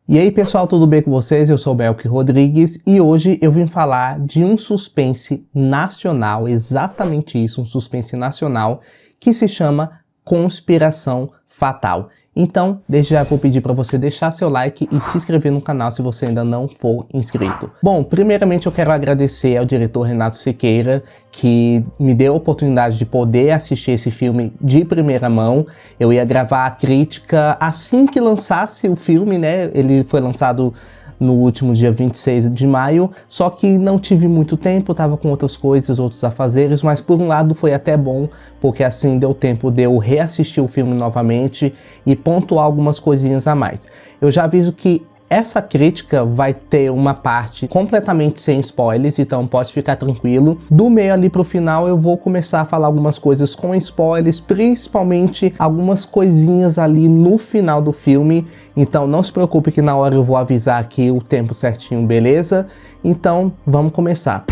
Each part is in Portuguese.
E aí pessoal, tudo bem com vocês? Eu sou o Belk Rodrigues e hoje eu vim falar de um suspense nacional, exatamente isso, um suspense nacional que se chama Conspiração Fatal. Então, desde já vou pedir para você deixar seu like e se inscrever no canal se você ainda não for inscrito. Bom, primeiramente eu quero agradecer ao diretor Renato Siqueira, que me deu a oportunidade de poder assistir esse filme de primeira mão. Eu ia gravar a crítica assim que lançasse o filme, né? Ele foi lançado no último dia 26 de maio, só que não tive muito tempo, estava com outras coisas, outros afazeres, mas por um lado foi até bom, porque assim deu tempo de eu reassistir o filme novamente e pontuar algumas coisinhas a mais. Eu já aviso que essa crítica vai ter uma parte completamente sem spoilers, então pode ficar tranquilo. Do meio ali pro final eu vou começar a falar algumas coisas com spoilers, principalmente algumas coisinhas ali no final do filme. Então não se preocupe que na hora eu vou avisar aqui o tempo certinho, beleza? Então vamos começar.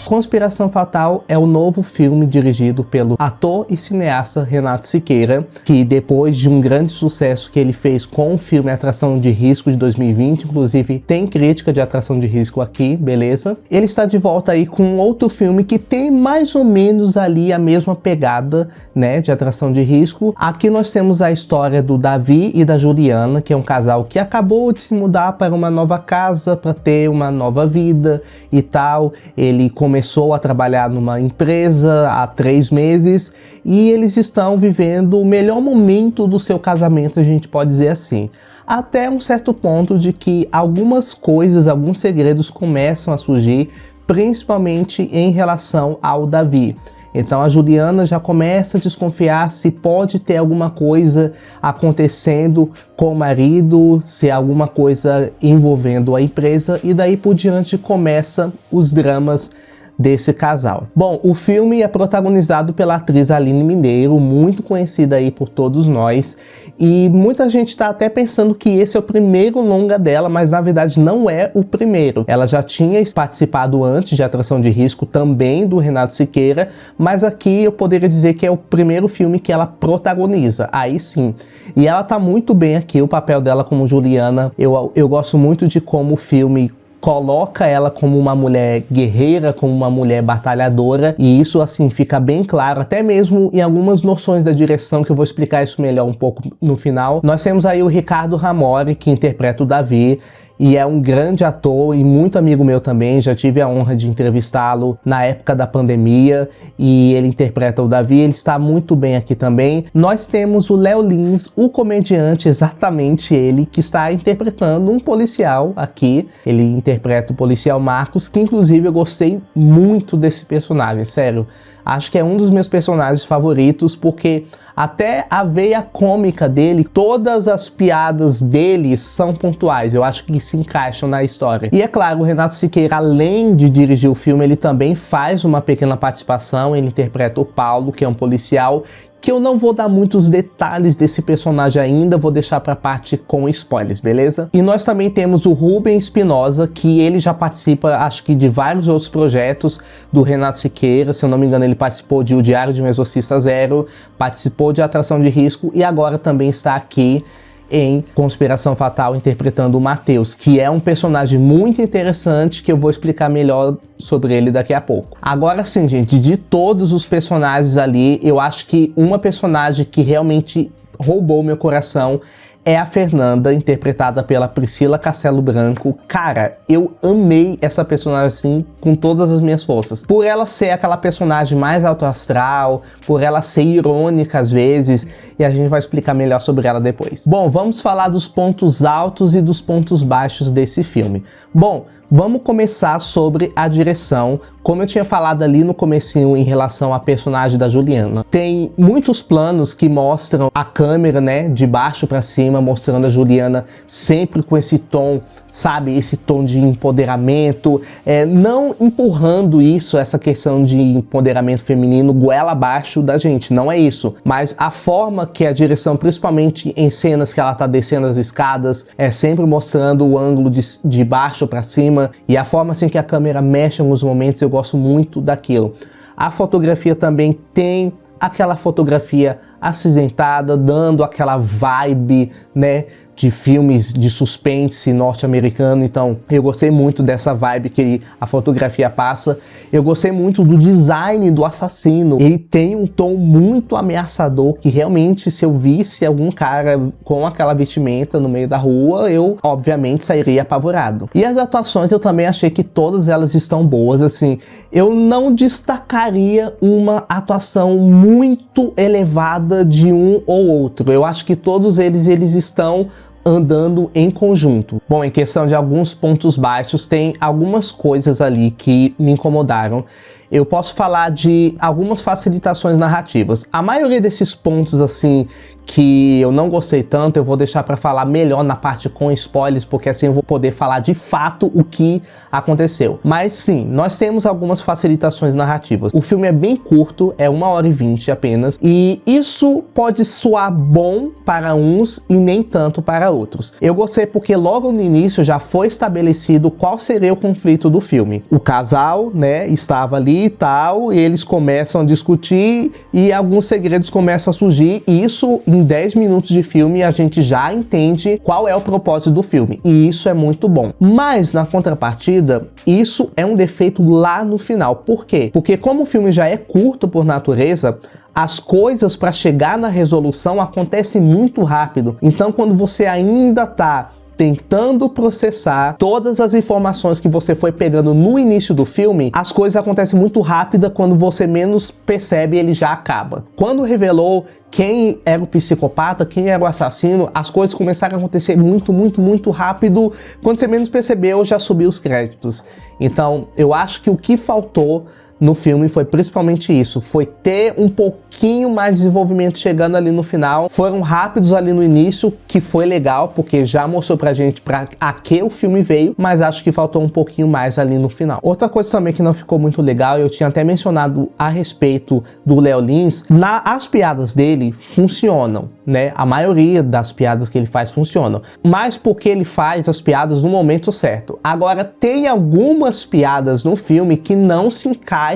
Conspiração Fatal é o novo filme dirigido pelo ator e cineasta Renato Siqueira, que depois de um grande sucesso que ele fez com o filme Atração de Risco de 2020, inclusive tem crítica de Atração de Risco aqui, beleza? Ele está de volta aí com outro filme que tem mais ou menos ali a mesma pegada, né, de Atração de Risco. Aqui nós temos a história do Davi e da Juliana, que é um casal que acabou de se mudar para uma nova casa, para ter uma nova vida e tal. Ele começou a trabalhar numa empresa há 3 meses e eles estão vivendo o melhor momento do seu casamento, a gente pode dizer assim. Até um certo ponto de que algumas coisas, alguns segredos começam a surgir, principalmente em relação ao Davi. Então a Juliana já começa a desconfiar se pode ter alguma coisa acontecendo com o marido, se alguma coisa envolvendo a empresa, e daí por diante começam os dramas desse casal. Bom, o filme é protagonizado pela atriz Aline Mineiro, muito conhecida aí por todos nós, e muita gente está até pensando que esse é o primeiro longa dela, mas na verdade não é o primeiro. Ela já tinha participado antes de Atração de Risco, também do Renato Siqueira, mas aqui eu poderia dizer que é o primeiro filme que ela protagoniza, aí sim. E ela tá muito bem aqui, o papel dela como Juliana, eu gosto muito de como o filme coloca ela como uma mulher guerreira, como uma mulher batalhadora, e isso assim fica bem claro, até mesmo em algumas noções da direção, que eu vou explicar isso melhor um pouco no final. Nós temos aí o Ricardo Ramori, que interpreta o Davi, e é um grande ator e muito amigo meu também, já tive a honra de entrevistá-lo na época da pandemia, e ele interpreta o Davi, ele está muito bem aqui também. Nós temos o Léo Lins, o comediante, exatamente ele, que está interpretando um policial aqui, ele interpreta o policial Marcos, que inclusive eu gostei muito desse personagem, sério, acho que é um dos meus personagens favoritos, porque até a veia cômica dele, todas as piadas dele são pontuais, eu acho que se encaixam na história. E é claro, o Renato Siqueira, além de dirigir o filme, ele também faz uma pequena participação, ele interpreta o Paulo, que é um policial, que eu não vou dar muitos detalhes desse personagem ainda, vou deixar para parte com spoilers, beleza? E nós também temos o Rubem Espinosa, que ele já participa, acho que de vários outros projetos do Renato Siqueira, se eu não me engano ele participou de O Diário de um Exorcista Zero, participou de Atração de Risco e agora também está aqui em Conspiração Fatal interpretando o Matheus, que é um personagem muito interessante que eu vou explicar melhor sobre ele daqui a pouco. Agora sim, gente, de todos os personagens ali, eu acho que uma personagem que realmente roubou meu coração é a Fernanda, interpretada pela Priscila Castelo Branco. Cara, eu amei essa personagem assim com todas as minhas forças. Por ela ser aquela personagem mais alto astral, por ela ser irônica às vezes, e a gente vai explicar melhor sobre ela depois. Bom, vamos falar dos pontos altos e dos pontos baixos desse filme. Bom, vamos começar sobre a direção. Como eu tinha falado ali no comecinho em relação à personagem da Juliana, tem muitos planos que mostram a câmera, né, de baixo para cima, mostrando a Juliana sempre com esse tom, sabe, esse tom de empoderamento, não empurrando isso, essa questão de empoderamento feminino goela abaixo da gente, não é isso, mas a forma que a direção, principalmente em cenas que ela tá descendo as escadas, é sempre mostrando o ângulo de baixo para cima, e a forma assim que a câmera mexe em alguns momentos, eu gosto muito daquilo. A fotografia também tem aquela fotografia acinzentada, dando aquela vibe, né, de filmes de suspense norte-americano. Então eu gostei muito dessa vibe que a fotografia passa. Eu gostei muito do design do assassino. Ele tem um tom muito ameaçador que realmente, se eu visse algum cara com aquela vestimenta no meio da rua, eu obviamente sairia apavorado. E as atuações eu também achei que todas elas estão boas, assim. Eu não destacaria uma atuação muito elevada de um ou outro. Eu acho que todos eles estão andando em conjunto. Bom, em questão de alguns pontos baixos, tem algumas coisas ali que me incomodaram. Eu posso falar de algumas facilitações narrativas. A maioria desses pontos, assim, que eu não gostei tanto, eu vou deixar para falar melhor na parte com spoilers, porque assim eu vou poder falar de fato o que aconteceu. Mas sim, nós temos algumas facilitações narrativas. O filme é bem curto, é 1h20 apenas, e isso pode soar bom para uns e nem tanto para outros. Eu gostei porque logo no início já foi estabelecido qual seria o conflito do filme. O casal, né, estava ali e tal, e eles começam a discutir e alguns segredos começam a surgir, e isso em 10 minutos de filme a gente já entende qual é o propósito do filme, e isso é muito bom. Mas na contrapartida, isso é um defeito lá no final. Por quê? Porque como o filme já é curto por natureza, as coisas para chegar na resolução acontecem muito rápido. Então quando você ainda tá tentando processar todas as informações que você foi pegando no início do filme, as coisas acontecem muito rápido, quando você menos percebe, ele já acaba. Quando revelou quem era o psicopata, quem era o assassino, as coisas começaram a acontecer muito rápido. Quando você menos percebeu, já subiu os créditos. Então, eu acho que o que faltou no filme foi principalmente isso, foi ter um pouquinho mais de desenvolvimento chegando ali no final. Foram rápidos ali no início, que foi legal, porque já mostrou pra gente pra a que o filme veio, mas acho que faltou um pouquinho mais ali no final. Outra coisa também que não ficou muito legal, eu tinha até mencionado a respeito do Léo Lins, as piadas dele funcionam, né? A maioria das piadas que ele faz funcionam, mas porque ele faz as piadas no momento certo. Agora, tem algumas piadas no filme que não se encaixam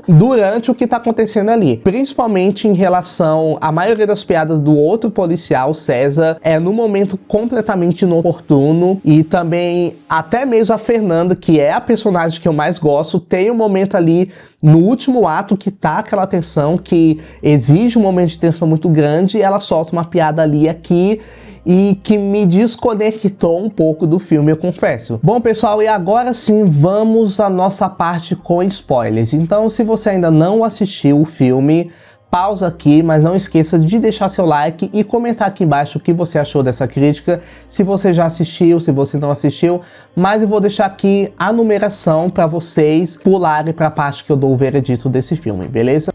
durante o que está acontecendo ali, principalmente em relação à maioria das piadas do outro policial, César, é no momento completamente inoportuno, e também até mesmo a Fernanda, que é a personagem que eu mais gosto, tem um momento ali no último ato que tá aquela tensão, que exige um momento de tensão muito grande, e ela solta uma piada ali e aqui, e que me desconectou um pouco do filme, eu confesso. Bom, pessoal, e agora sim vamos à nossa parte com spoilers. Então, se você ainda não assistiu o filme, pausa aqui, mas não esqueça de deixar seu like e comentar aqui embaixo o que você achou dessa crítica, se você já assistiu, se você não assistiu, mas eu vou deixar aqui a numeração para vocês pularem para a parte que eu dou o veredito desse filme, beleza?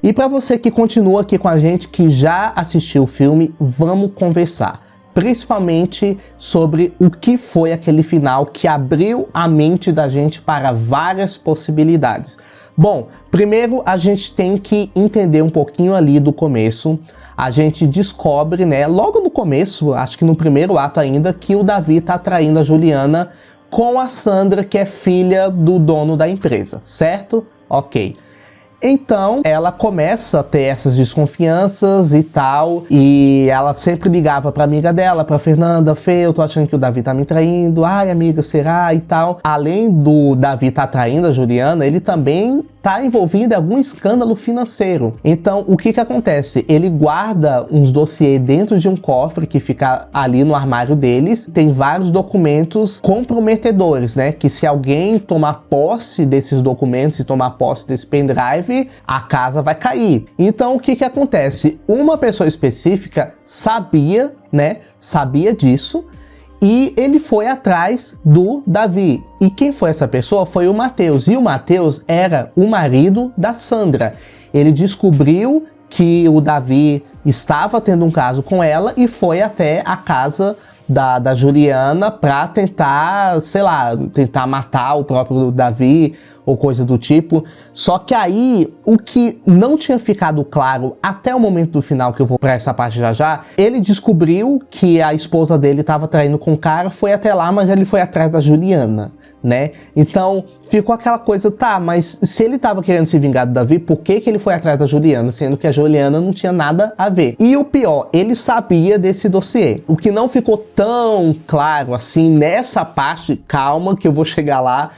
E para você que continua aqui com a gente, que já assistiu o filme, vamos conversar. Principalmente sobre o que foi aquele final que abriu a mente da gente para várias possibilidades. Bom, primeiro a gente tem que entender um pouquinho ali do começo. A gente descobre, né, logo no começo, acho que no primeiro ato ainda, que o Davi tá traindo a Juliana com a Sandra, que é filha do dono da empresa, certo? Ok. Então, ela começa a ter essas desconfianças e tal, e ela sempre ligava pra amiga dela, pra Fernanda: Fê, eu tô achando que o Davi tá me traindo, ai amiga, será? E tal. Além do Davi tá traindo a Juliana, ele também tá envolvido em algum escândalo financeiro. Então, o que que acontece? Ele guarda uns dossiês dentro de um cofre que fica ali no armário deles. Tem vários documentos comprometedores, né? Que se alguém tomar posse desses documentos e tomar posse desse pendrive, a casa vai cair. Então, o que que acontece? Uma pessoa específica sabia, né? Sabia disso. E ele foi atrás do Davi. E quem foi essa pessoa? Foi o Matheus. E o Matheus era o marido da Sandra. Ele descobriu que o Davi estava tendo um caso com ela e foi até a casa da Juliana para tentar, sei lá, tentar matar o próprio Davi ou coisa do tipo. Só que aí, o que não tinha ficado claro até o momento do final, que eu vou pra essa parte já já, ele descobriu que a esposa dele estava traindo com o cara, foi até lá, mas ele foi atrás da Juliana, né? Então ficou aquela coisa, tá, mas se ele tava querendo se vingar do Davi, por que ele foi atrás da Juliana, sendo que a Juliana não tinha nada a ver? E o pior, ele sabia desse dossiê. O que não ficou tão claro assim nessa parte, calma que eu vou chegar lá,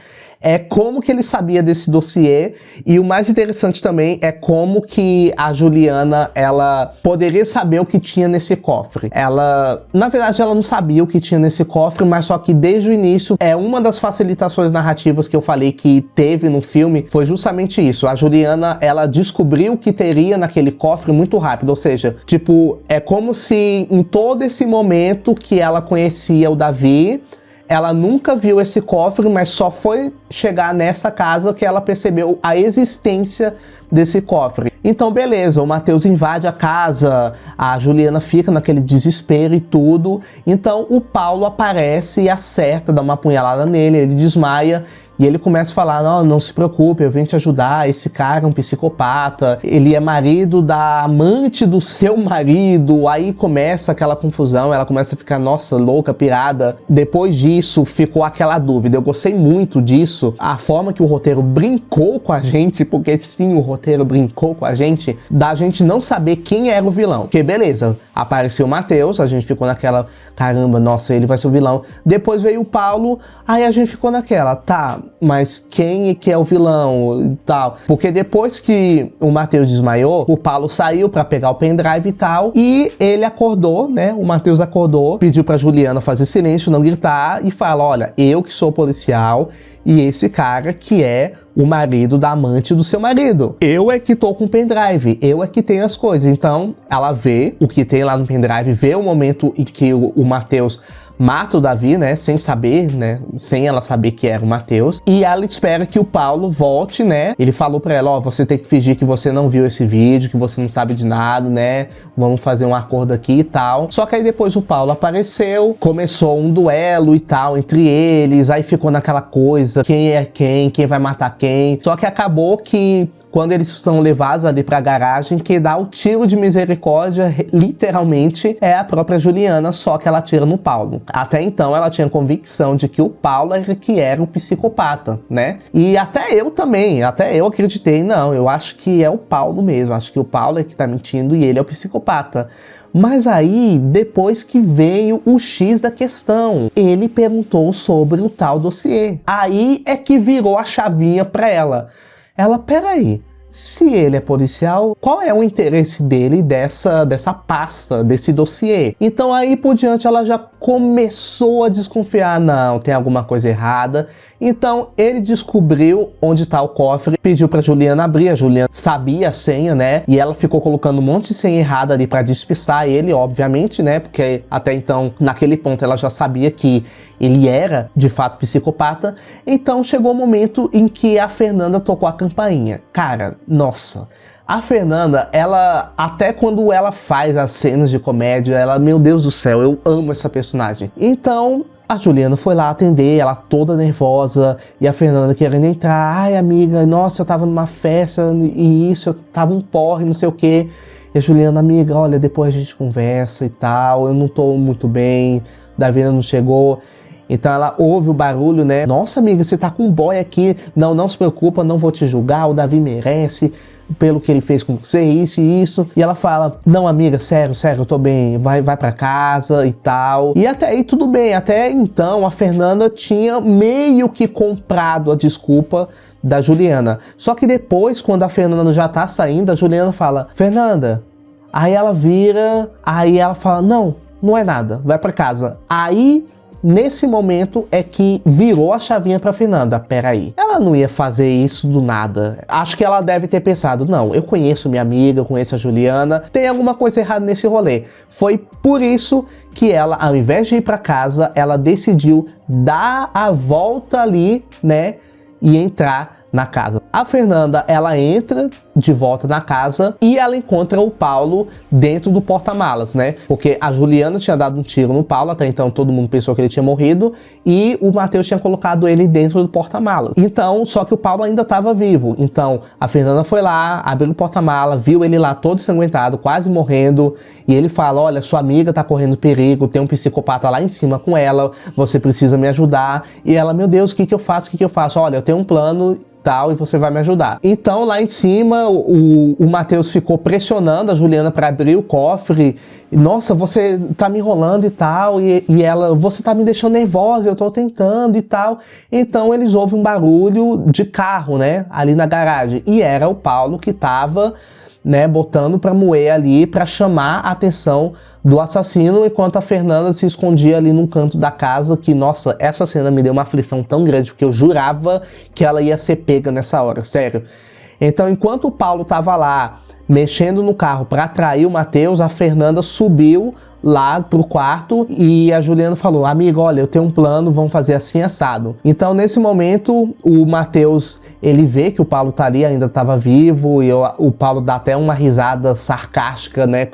é como que ele sabia desse dossiê, e o mais interessante também é como que a Juliana, ela poderia saber o que tinha nesse cofre. Ela, na verdade, ela não sabia o que tinha nesse cofre, mas só que desde o início, uma das facilitações narrativas que eu falei que teve no filme, foi justamente isso. A Juliana, ela descobriu o que teria naquele cofre muito rápido, ou seja, tipo, é como se em todo esse momento que ela conhecia o Davi, ela nunca viu esse cofre, mas só foi chegar nessa casa que ela percebeu a existência desse cofre. Então, beleza, o Matheus invade a casa, a Juliana fica naquele desespero e tudo. Então, o Paulo aparece e acerta, dá uma apunhalada nele, ele desmaia. E ele começa a falar, não se preocupe, eu vim te ajudar, esse cara é um psicopata, ele é marido da amante do seu marido. Aí começa aquela confusão, ela começa a ficar, nossa, louca, pirada. Depois disso, ficou aquela dúvida. Eu gostei muito disso, a forma que o roteiro brincou com a gente, porque sim, o roteiro brincou com a gente, da gente não saber quem era o vilão. Porque beleza, apareceu o Matheus, a gente ficou naquela, caramba, nossa, ele vai ser o vilão. Depois veio o Paulo, aí a gente ficou naquela, tá, mas quem é que é o vilão e tal? Porque depois que o Matheus desmaiou, o Paulo saiu pra pegar o pendrive e tal, e ele acordou, né? O Matheus acordou, pediu pra Juliana fazer silêncio, não gritar, e fala, olha, eu que sou policial, e esse cara que é o marido da amante do seu marido. Eu é que tô com o pendrive, eu é que tenho as coisas. Então, ela vê o que tem lá no pendrive, vê o momento em que o Matheus mata o Davi, né, sem saber, né, sem ela saber que era o Matheus, e ela espera que o Paulo volte, né, ele falou pra ela, você tem que fingir que você não viu esse vídeo, que você não sabe de nada, né, vamos fazer um acordo aqui e tal. Só que aí depois o Paulo apareceu, começou um duelo e tal entre eles, aí ficou naquela coisa, quem é quem vai matar quem, só que acabou que quando eles são levados ali pra garagem, quem dá o tiro de misericórdia, literalmente, é a própria Juliana, só que ela atira no Paulo. Até então, ela tinha convicção de que o Paulo era que era o psicopata, né? E até eu também, até eu acreditei, não, eu acho que é o Paulo mesmo, acho que o Paulo é que tá mentindo e ele é o psicopata. Mas aí, depois que veio o X da questão, ele perguntou sobre o tal dossiê. Aí é que virou a chavinha pra ela. Ela, peraí, se ele é policial, qual é o interesse dele dessa pasta, desse dossiê? Então aí por diante ela já começou a desconfiar, não, tem alguma coisa errada. Então ele descobriu onde está o cofre, pediu para Juliana abrir, a Juliana sabia a senha, né? E ela ficou colocando um monte de senha errada ali para despistar ele, obviamente, né? Porque até então, naquele ponto, ela já sabia que ele era, de fato, psicopata. Então chegou o momento em que a Fernanda tocou a campainha. Cara, nossa, a Fernanda, ela, até quando ela faz as cenas de comédia, ela, meu Deus do céu, eu amo essa personagem. Então, a Juliana foi lá atender, ela toda nervosa, e a Fernanda querendo entrar. Ai, amiga, nossa, eu tava numa festa, e isso, eu tava um porre, não sei o quê. E a Juliana, amiga, olha, depois a gente conversa e tal, eu não tô muito bem, Davi ainda não chegou. Então ela ouve o barulho, né? Nossa, amiga, você tá com um boy aqui. Não se preocupa, não vou te julgar. O Davi merece pelo que ele fez com você, isso e isso. E ela fala, não, amiga, sério, eu tô bem. Vai pra casa e tal. E até aí tudo bem. Até então a Fernanda tinha meio que comprado a desculpa da Juliana. Só que depois, quando a Fernanda já tá saindo, a Juliana fala, Fernanda. Aí ela vira, aí ela fala, não é nada, vai pra casa. Aí nesse momento é que virou a chavinha pra Fernanda. Peraí, ela não ia fazer isso do nada. Acho que ela deve ter pensado, não, eu conheço minha amiga, eu conheço a Juliana, tem alguma coisa errada nesse rolê. Foi por isso que ela, ao invés de ir pra casa, ela decidiu dar a volta ali, né, e entrar na casa. A Fernanda, ela entra de volta na casa e ela encontra o Paulo dentro do porta-malas, né? Porque a Juliana tinha dado um tiro no Paulo, até então todo mundo pensou que ele tinha morrido, e o Matheus tinha colocado ele dentro do porta-malas. Então, só que o Paulo ainda estava vivo. Então, a Fernanda foi lá, abriu o porta-malas, viu ele lá todo ensanguentado, quase morrendo, e ele fala: olha, sua amiga tá correndo perigo, tem um psicopata lá em cima com ela, você precisa me ajudar. E ela: meu Deus, o que que eu faço? O que que eu faço? Olha, eu tenho um plano tal, e você vai me ajudar. Então, lá em cima, o Matheus ficou pressionando a Juliana para abrir o cofre. Nossa, você tá me enrolando e tal. E ela: você tá me deixando nervosa, eu tô tentando e tal. Então, eles ouvem um barulho de carro, né, ali na garagem. E era o Paulo que tava, né, botando pra moer ali, pra chamar a atenção do assassino, enquanto a Fernanda se escondia ali num canto da casa. Que, nossa, essa cena me deu uma aflição tão grande, porque eu jurava que ela ia ser pega nessa hora, sério. Então, enquanto o Paulo tava lá, mexendo no carro para atrair o Matheus, a Fernanda subiu lá pro quarto e a Juliana falou: amigo, olha, eu tenho um plano, vamos fazer assim assado. Então, nesse momento, o Matheus, ele vê que o Paulo tá ali, ainda estava vivo, e o Paulo dá até uma risada sarcástica, né,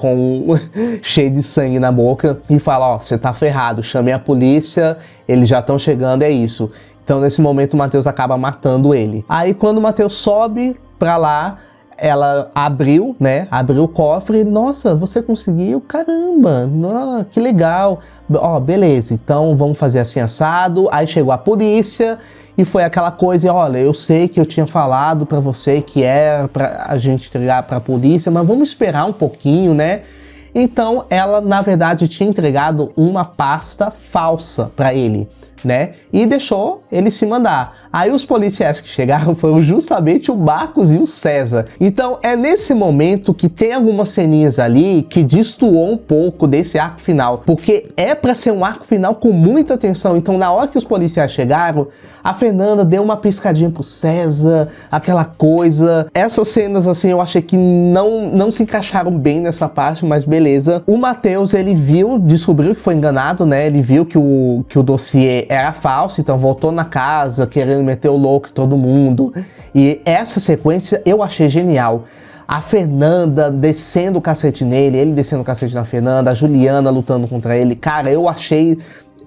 cheio de sangue na boca, e fala: ó, você tá ferrado, chamei a polícia, eles já estão chegando, é isso. Então, nesse momento, o Matheus acaba matando ele. Aí, quando o Matheus sobe pra lá, ela abriu, né? Abriu o cofre. Nossa, você conseguiu? Caramba, que legal. Ó, beleza, então vamos fazer assim assado. Aí chegou a polícia e foi aquela coisa: olha, eu sei que eu tinha falado pra você que era pra a gente entregar pra polícia, mas vamos esperar um pouquinho, né? Então ela, na verdade, tinha entregado uma pasta falsa pra ele, né? E deixou ele se mandar. Aí os policiais que chegaram foram justamente o Marcos e o César. Então é nesse momento que tem algumas ceninhas ali que destoou um pouco desse arco final, porque é pra ser um arco final com muita tensão. Então, na hora que os policiais chegaram, a Fernanda deu uma piscadinha pro César, aquela coisa. Essas cenas, assim, eu achei que não se encaixaram bem nessa parte, mas beleza. O Matheus, ele descobriu que foi enganado, né? Ele viu que o dossiê era falso, então voltou na casa querendo meter o louco em todo mundo. E essa sequência eu achei genial. A Fernanda descendo o cacete nele, ele descendo o cacete na Fernanda, a Juliana lutando contra ele. Cara, eu achei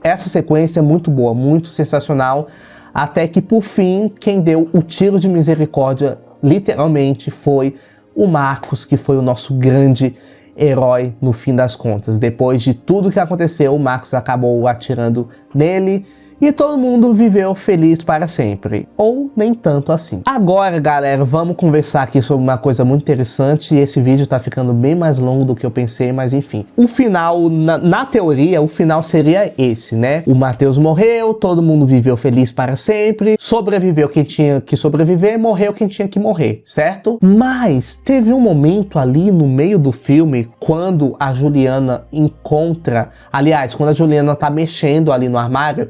essa sequência muito boa, muito sensacional. Até que, por fim, quem deu o tiro de misericórdia, literalmente, foi o Marcos, que foi o nosso grande herói no fim das contas. Depois de tudo que aconteceu, o Marcos acabou atirando nele e todo mundo viveu feliz para sempre. Ou nem tanto assim. Agora, galera, vamos conversar aqui sobre uma coisa muito interessante. E esse vídeo tá ficando bem mais longo do que eu pensei, mas enfim. O final, na teoria, o final seria esse, né? O Matheus morreu, todo mundo viveu feliz para sempre, sobreviveu quem tinha que sobreviver, morreu quem tinha que morrer, certo? Mas teve um momento ali no meio do filme, quando a Juliana encontra... Aliás, quando a Juliana tá mexendo ali no armário,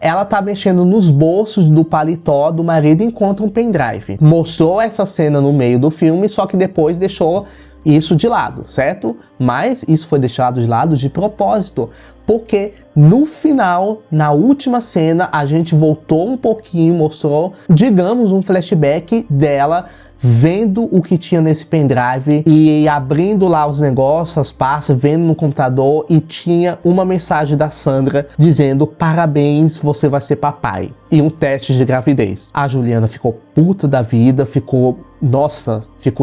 ela tá mexendo nos bolsos do paletó do marido e encontra um pendrive. Mostrou essa cena no meio do filme, só que depois deixou isso de lado, certo? Mas isso foi deixado de lado de propósito, porque no final, na última cena, a gente voltou um pouquinho, mostrou, digamos, um flashback dela vendo o que tinha nesse pendrive e abrindo lá os negócios, as pastas, vendo no computador, e tinha uma mensagem da Sandra dizendo: parabéns, você vai ser papai, e um teste de gravidez. A Juliana ficou puta da vida, ficou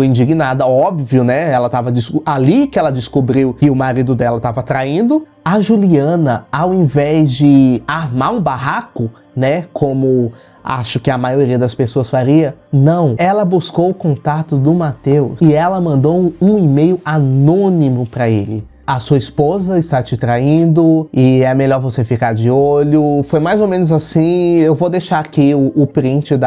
indignada, óbvio, né? Ela tava ali que ela descobriu que o marido dela tava traindo. A Juliana, ao invés de armar um barraco, né, como acho que a maioria das pessoas faria, não. Ela buscou o contato do Matheus e ela mandou um e-mail anônimo para ele. A sua esposa está te traindo e é melhor você ficar de olho. Foi mais ou menos assim. Eu vou deixar aqui o print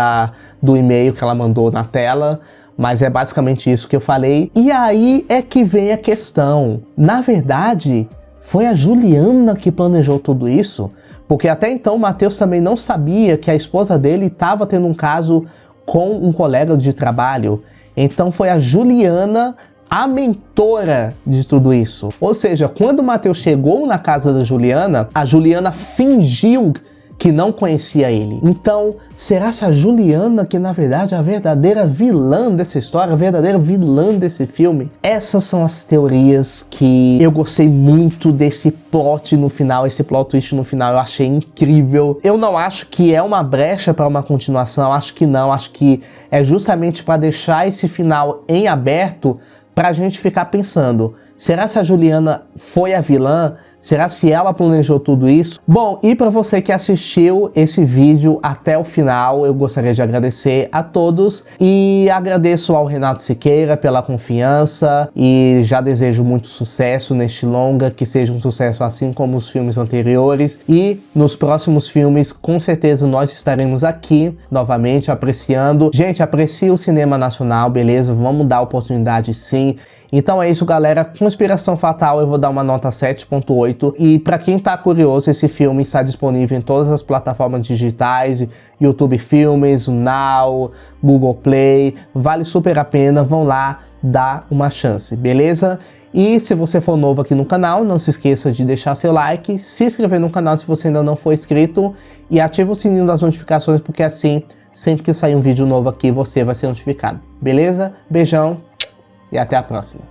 do e-mail que ela mandou na tela, mas é basicamente isso que eu falei. E aí é que vem a questão. Na verdade, foi a Juliana que planejou tudo isso, porque até então o Matheus também não sabia que a esposa dele estava tendo um caso com um colega de trabalho. Então foi a Juliana a mentora de tudo isso. Ou seja, quando o Matheus chegou na casa da Juliana, a Juliana fingiu que não conhecia ele. Então, será essa Juliana que na verdade é a verdadeira vilã dessa história, a verdadeira vilã desse filme? Essas são as teorias que eu gostei muito desse plot no final, esse plot twist no final, eu achei incrível. Eu não acho que é uma brecha para uma continuação, acho que não, acho que é justamente para deixar esse final em aberto pra gente ficar pensando, será se a Juliana foi a vilã? Será se ela planejou tudo isso? Bom, e para você que assistiu esse vídeo até o final, eu gostaria de agradecer a todos e agradeço ao Renato Siqueira pela confiança e já desejo muito sucesso neste longa, que seja um sucesso assim como os filmes anteriores, e nos próximos filmes com certeza nós estaremos aqui novamente apreciando. Gente, aprecie o cinema nacional, beleza? Vamos dar oportunidade sim. Então é isso, galera. Conspiração Fatal eu vou dar uma nota 7.8. E para quem tá curioso, esse filme está disponível em todas as plataformas digitais, YouTube Filmes, Now, Google Play. Vale super a pena, vão lá dar uma chance, beleza? E se você for novo aqui no canal, não se esqueça de deixar seu like, se inscrever no canal se você ainda não for inscrito e ativa o sininho das notificações, porque assim, sempre que sair um vídeo novo aqui, você vai ser notificado, beleza? Beijão! E até a próxima.